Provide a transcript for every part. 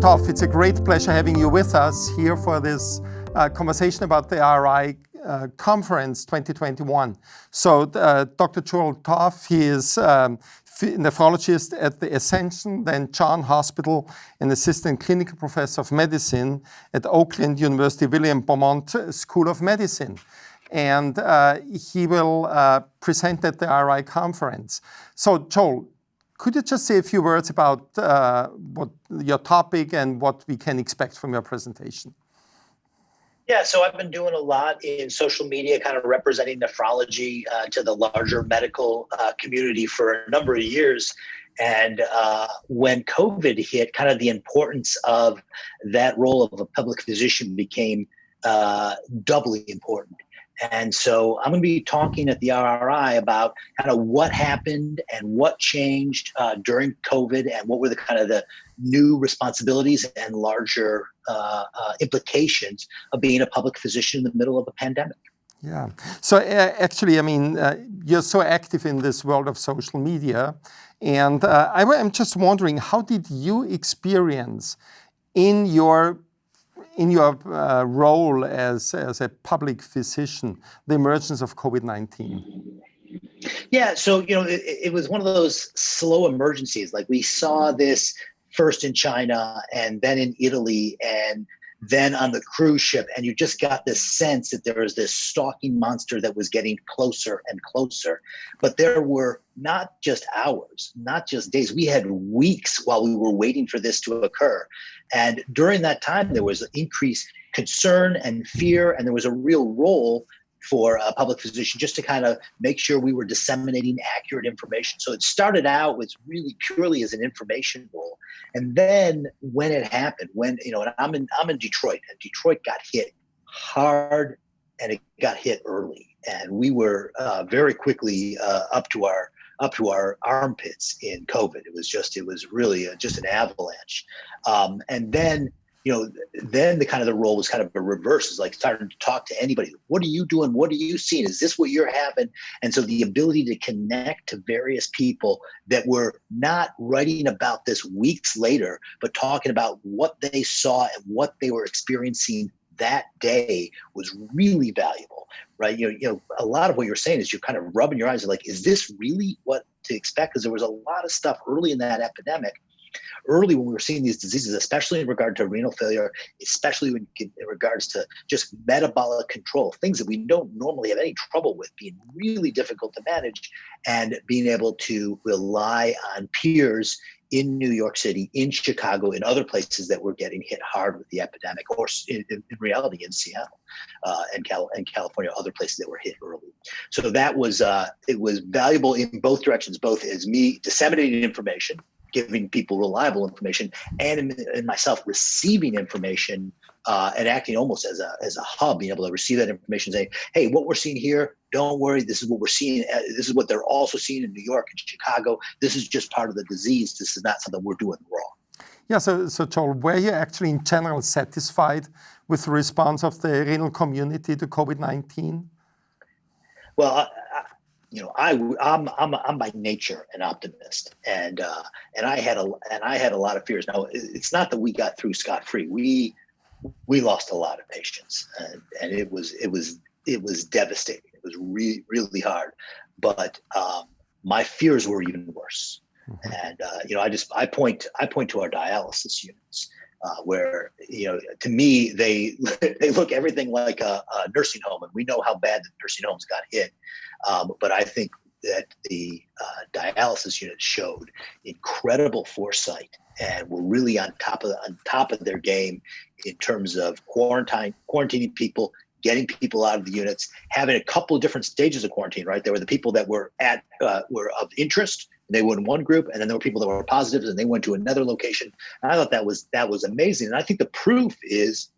Topf, it's a great pleasure having you with us here for this conversation about the RRI conference 2021. So Dr. Joel Topf, he is nephrologist at the Ascension, then John Hospital, and assistant clinical professor of medicine at Oakland University William Beaumont School of Medicine. And he will present at the RRI conference. So Joel, could you just say a few words about what your topic and what we can expect from your presentation? Yeah, so I've been doing a lot in social media, kind of representing nephrology to the larger medical community for a number of years. And when COVID hit, kind of the importance of that role of a public physician became doubly important. And so I'm going to be talking at the RRI about kind of what happened and what changed during COVID and what were the kind of the new responsibilities and larger implications of being a public physician in the middle of a pandemic. Yeah. So actually, I mean, you're so active in this world of social media. And I'm just wondering, how did you experience in your role as a public physician, the emergence of COVID-19? Yeah, so, it was one of those slow emergencies. Like we saw this first in China and then in Italy and then on the cruise ship. And you just got this sense that there was this stalking monster that was getting closer and closer. But there were not just hours, not just days. We had weeks while we were waiting for this to occur. And during that time, there was increased concern and fear, and there was a real role for a public physician just to kind of make sure we were disseminating accurate information. So it started out with really purely as an information role. And then when it happened, and I'm in Detroit, and Detroit got hit hard and it got hit early. And we were very quickly up to our armpits in COVID. It was really just an avalanche. And then then the role was kind of a reverse. It's like starting to talk to anybody. What are you doing? What are you seeing? Is this what you're having? And so the ability to connect to various people that were not writing about this weeks later, but talking about what they saw and what they were experiencing that day was really valuable, right? A lot of what you're saying is you're kind of rubbing your eyes and like, is this really what to expect? Because there was a lot of stuff early in that epidemic. Early when we were seeing these diseases, especially in regard to renal failure, especially in regards to just metabolic control, things that we don't normally have any trouble with, being really difficult to manage, and being able to rely on peers in New York City, in Chicago, in other places that were getting hit hard with the epidemic, or in reality in Seattle and California, other places that were hit early. So that was it was valuable in both directions, both as me disseminating information, giving people reliable information, and in myself receiving information and acting almost as a hub, being able to receive that information, saying, hey, what we're seeing here, don't worry, this is what we're seeing. This is what they're also seeing in New York and Chicago. This is just part of the disease. This is not something we're doing wrong. Yeah, so Joel, were you actually in general satisfied with the response of the renal community to COVID-19? Well, I'm by nature an optimist, and I had a lot of fears. Now, it's not that we got through scot-free. We lost a lot of patients, and it was devastating. It was really, really hard. But my fears were even worse. Mm-hmm. And I point to our dialysis units. Where to me they look everything like a nursing home, and we know how bad the nursing homes got hit. But I think that the dialysis units showed incredible foresight and were really on top of their game in terms of quarantining people, getting people out of the units, having a couple of different stages of quarantine. Right, there were the people that were were of interest. They went in one group, and then there were people that were positives, and they went to another location. And I thought that was amazing. And I think the proof is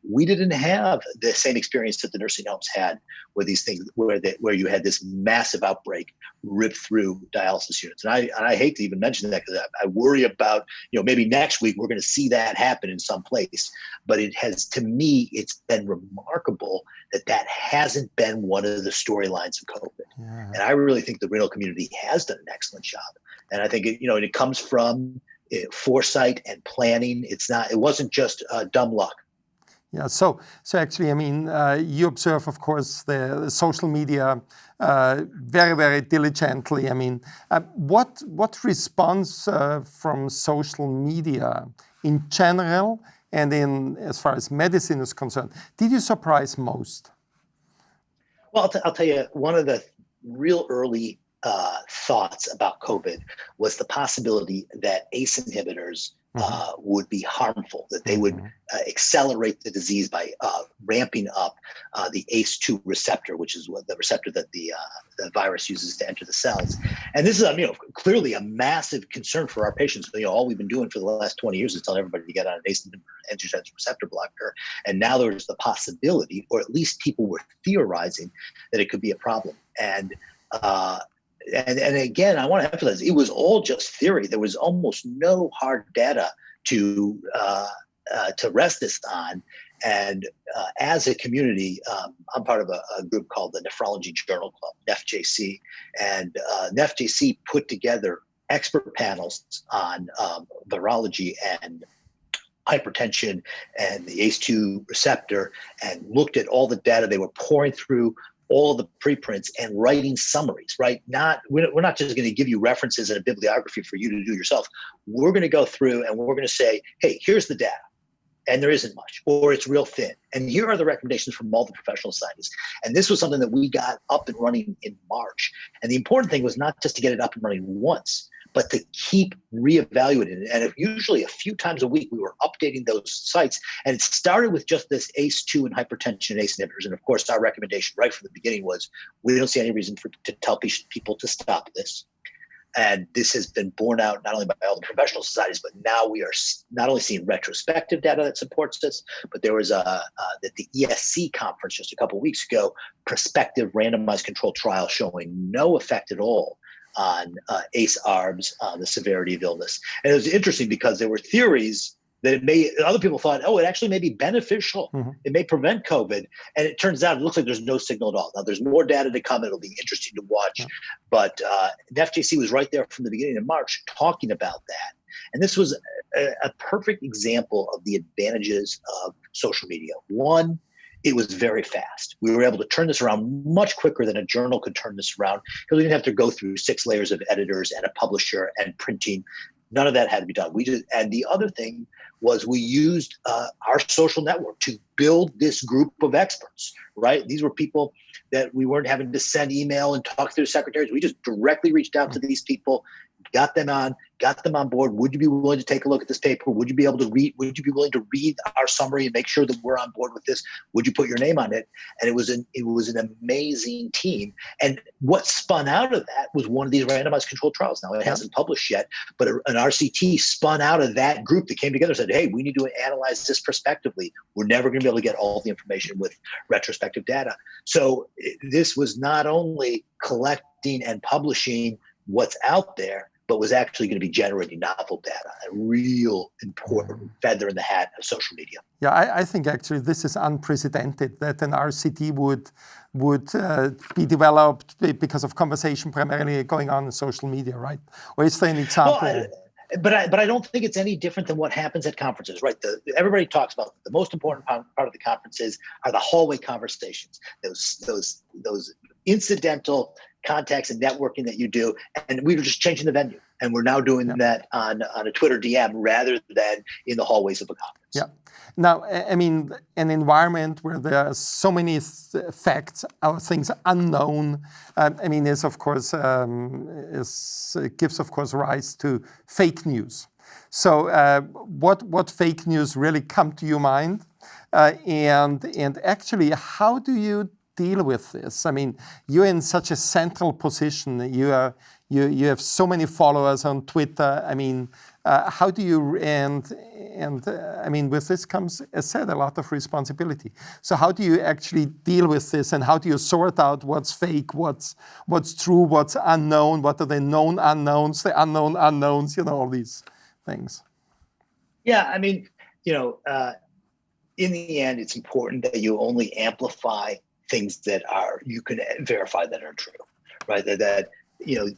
we didn't have the same experience that the nursing homes had, where these things, where you had this massive outbreak rip through dialysis units. And I hate to even mention that, because I worry about, maybe next week we're going to see that happen in some place. But to me, it's been remarkable that hasn't been one of the storylines of COVID. Yeah. And I really think the renal community has done an excellent job. And I think it comes from foresight and planning. It wasn't just dumb luck. Yeah, so actually, I mean, you observe, of course, the social media very, very diligently. I mean, what response from social media in general and in as far as medicine is concerned did you surprise most? Well, I'll tell you, one of the real early thoughts about COVID was the possibility that ACE inhibitors would be harmful, that they would accelerate the disease by ramping up the ACE2 receptor, which is the receptor that the virus uses to enter the cells. And this is, clearly a massive concern for our patients. All we've been doing for the last 20 years is telling everybody to get on an ACE angiotensin receptor blocker. And now there's the possibility, or at least people were theorizing, that it could be a problem. And again, I want to emphasize, it was all just theory. There was almost no hard data to rest this on. And as a community, I'm part of a group called the Nephrology Journal Club, NEFJC. And NEFJC put together expert panels on virology and hypertension and the ACE2 receptor, and looked at all the data. They were pouring through all the preprints and writing summaries, right? We're not just going to give you references and a bibliography for you to do yourself. We're going to go through and we're going to say, hey, here's the data, and there isn't much, or it's real thin. And here are the recommendations from all the professional societies. And this was something that we got up and running in March. And the important thing was not just to get it up and running once, but to keep reevaluating it. And usually a few times a week, we were updating those sites. And it started with just this ACE2 and hypertension and ACE inhibitors. And of course, our recommendation right from the beginning was, we don't see any reason to tell people to stop this. And this has been borne out not only by all the professional societies, but now we are not only seeing retrospective data that supports this, but there was at the ESC conference just a couple of weeks ago, prospective randomized controlled trial showing no effect at all on ACE-ARBs, the severity of illness. And it was interesting because there were theories that other people thought, it actually may be beneficial. It may prevent COVID. And it turns out, it looks like there's no signal at all. Now, there's more data to come. It'll be interesting to watch. But FJC was right there from the beginning of March talking about that. And this was a perfect example of the advantages of social media. One, it was very fast. We were able to turn this around much quicker than a journal could turn this around, because we didn't have to go through 6 layers of editors and a publisher and printing. None of that had to be done. And the other thing was, we used our social network to build this group of experts, right? These were people that we weren't having to send email and talk to their secretaries. We just directly reached out to these people, got them on board. Would you be willing to take a look at this paper? Would you be willing to read our summary and make sure that we're on board with this? Would you put your name on it? And it was an amazing team. And what spun out of that was one of these randomized controlled trials. Now, it hasn't published yet, but an RCT spun out of that group that came together and said, hey, we need to analyze this prospectively. We're never going to be able to get all the information with retrospective data. So this was not only collecting and publishing what's out there, but was actually going to be generating novel data, a real important feather in the hat of social media. Yeah, I think actually this is unprecedented, that an RCT would be developed because of conversation primarily going on in social media, right? Or is there an example? Well, but I don't think it's any different than what happens at conferences, right? Everybody talks about the most important part of the conferences are the hallway conversations, those incidental contacts and networking that you do. And we were just changing the venue. And we're now doing that on a Twitter DM rather than in the hallways of a conference. Yeah. Now, I mean, an environment where there are so many facts or things unknown, I mean, gives, of course, rise to fake news. So what fake news really come to your mind? And actually, how do you deal with this? I mean, you're in such a central position. You have so many followers on Twitter. I mean, how do you I mean, with this comes, as said, a lot of responsibility. So how do you actually deal with this, and how do you sort out what's fake, what's true, what's unknown, what are the known unknowns, the unknown unknowns, all these things? Yeah, I mean, in the end, it's important that you only amplify things that you can verify that are true, right? That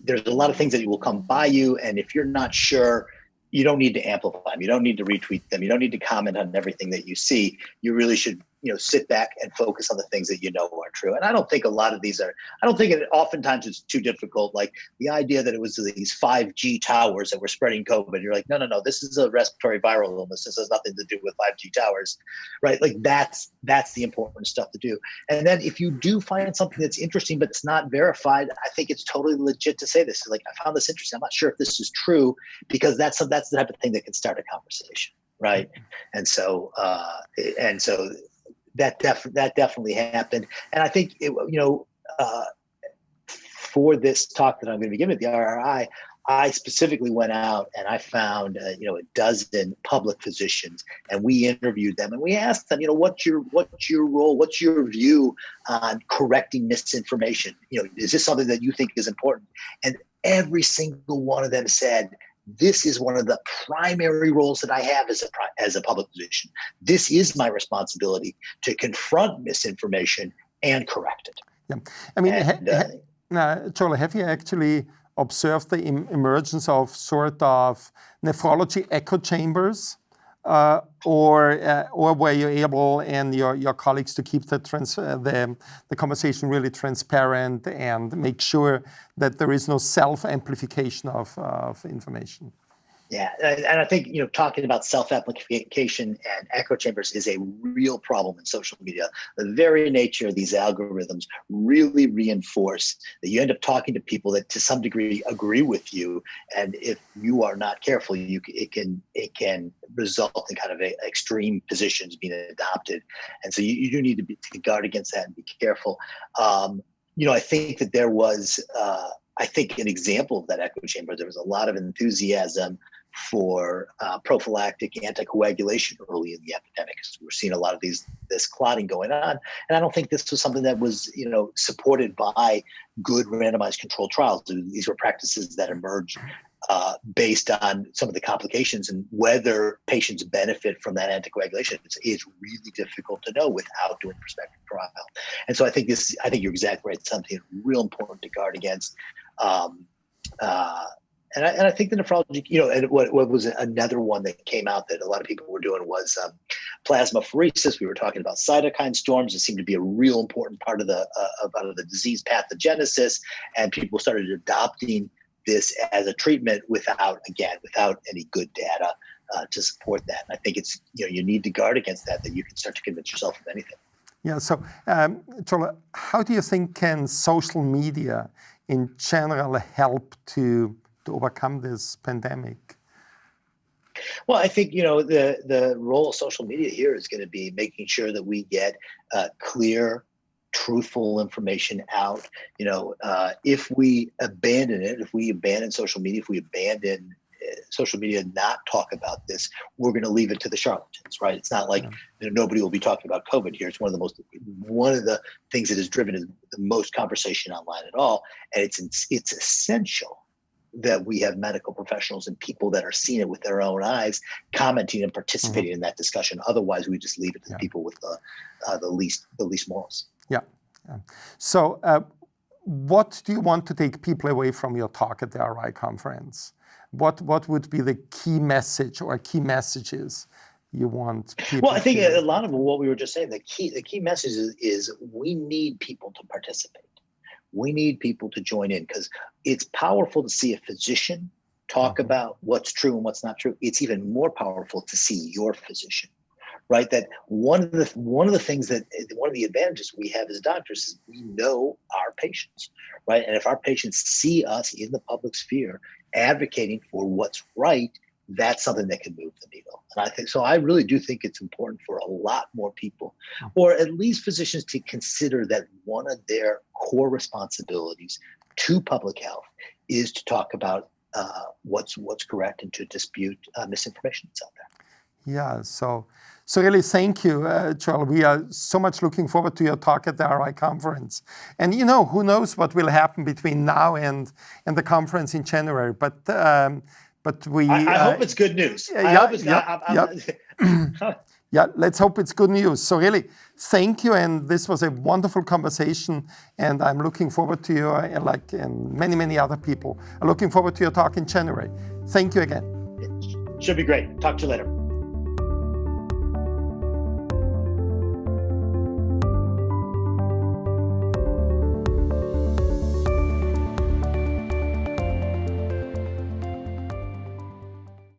there's a lot of things that will come by you, and if you're not sure, you don't need to amplify them. You don't need to retweet them. You don't need to comment on everything that you see. You really should, sit back and focus on the things that you know are true. And I don't think a lot of these are, I don't think oftentimes it's too difficult. Like the idea that it was these 5G towers that were spreading COVID. You're like, no, this is a respiratory viral illness. This has nothing to do with 5G towers, right? Like that's the important stuff to do. And then if you do find something that's interesting, but it's not verified, I think it's totally legit to say this. Like, I found this interesting. I'm not sure if this is true, because that's the type of thing that can start a conversation, right? And so that definitely happened. And I think for this talk that I'm going to be giving at the RRI, I specifically went out and I found a dozen public physicians, and we interviewed them and we asked them, what's your role, what's your view on correcting misinformation? Is this something that you think is important? And every single one of them said, this is one of the primary roles that I have as a public physician. This is my responsibility to confront misinformation and correct it. Yeah, I mean, Charlie, have you actually observed the emergence of sort of nephrology echo chambers, or were you able and your colleagues to keep the conversation really transparent and make sure that there is no self-amplification of information? Yeah, and I think, talking about self-amplification and echo chambers is a real problem in social media. The very nature of these algorithms really reinforce that you end up talking to people that to some degree agree with you, and if you are not careful, it can result in kind of extreme positions being adopted, and so you do need to guard against that and be careful. I think that there was, an example of that echo chamber. There was a lot of enthusiasm for prophylactic anticoagulation early in the epidemic. So we're seeing a lot of this clotting going on. And I don't think this was something that was, supported by good randomized controlled trials. These were practices that emerged based on some of the complications, and whether patients benefit from that anticoagulation is really difficult to know without doing prospective trial. And so I think you're exactly right. It's something real important to guard against. And I think the nephrology, and what was another one that came out that a lot of people were doing was plasmapheresis. We were talking about cytokine storms. It seemed to be a real important part of the disease pathogenesis, and people started adopting this as a treatment without any good data to support that. And I think it's, you need to guard against that you can start to convince yourself of anything. Yeah. So, Joel, how do you think can social media in general help to overcome this pandemic? Well, I think, the role of social media here is going to be making sure that we get clear, truthful information out. If we abandon social media, if we abandon social media, not talk about this, we're going to leave it to the charlatans, right? It's not like nobody will be talking about COVID here. It's one of the things that has driven the most conversation online at all, and it's essential that we have medical professionals and people that are seeing it with their own eyes, commenting and participating in that discussion. Otherwise, we just leave it to the people with the least morals. Yeah. So, what do you want to take people away from your talk at the RRI conference? What would be the key message or key messages you want people? Well, I think a lot of what we were just saying, the key message is we need people to participate. We need people to join in, because it's powerful to see a physician talk about what's true and what's not true. It's even more powerful to see your physician, right? That one of the advantages we have as doctors is we know our patients, right? And if our patients see us in the public sphere advocating for what's right, that's something that can move the needle. And I really do think it's important for a lot more people, or at least physicians, to consider that one of their core responsibilities to public health is to talk about what's correct and to dispute misinformation that's out there. Yeah, so really thank you, Joel. We are so much looking forward to your talk at the RRI conference. And who knows what will happen between now and the conference in January. But I hope it's good news. Yeah, let's hope it's good news. So really, thank you. And this was a wonderful conversation. And I'm looking forward to you, and many, many other people are looking forward to your talk in January. Thank you again. Should be great. Talk to you later.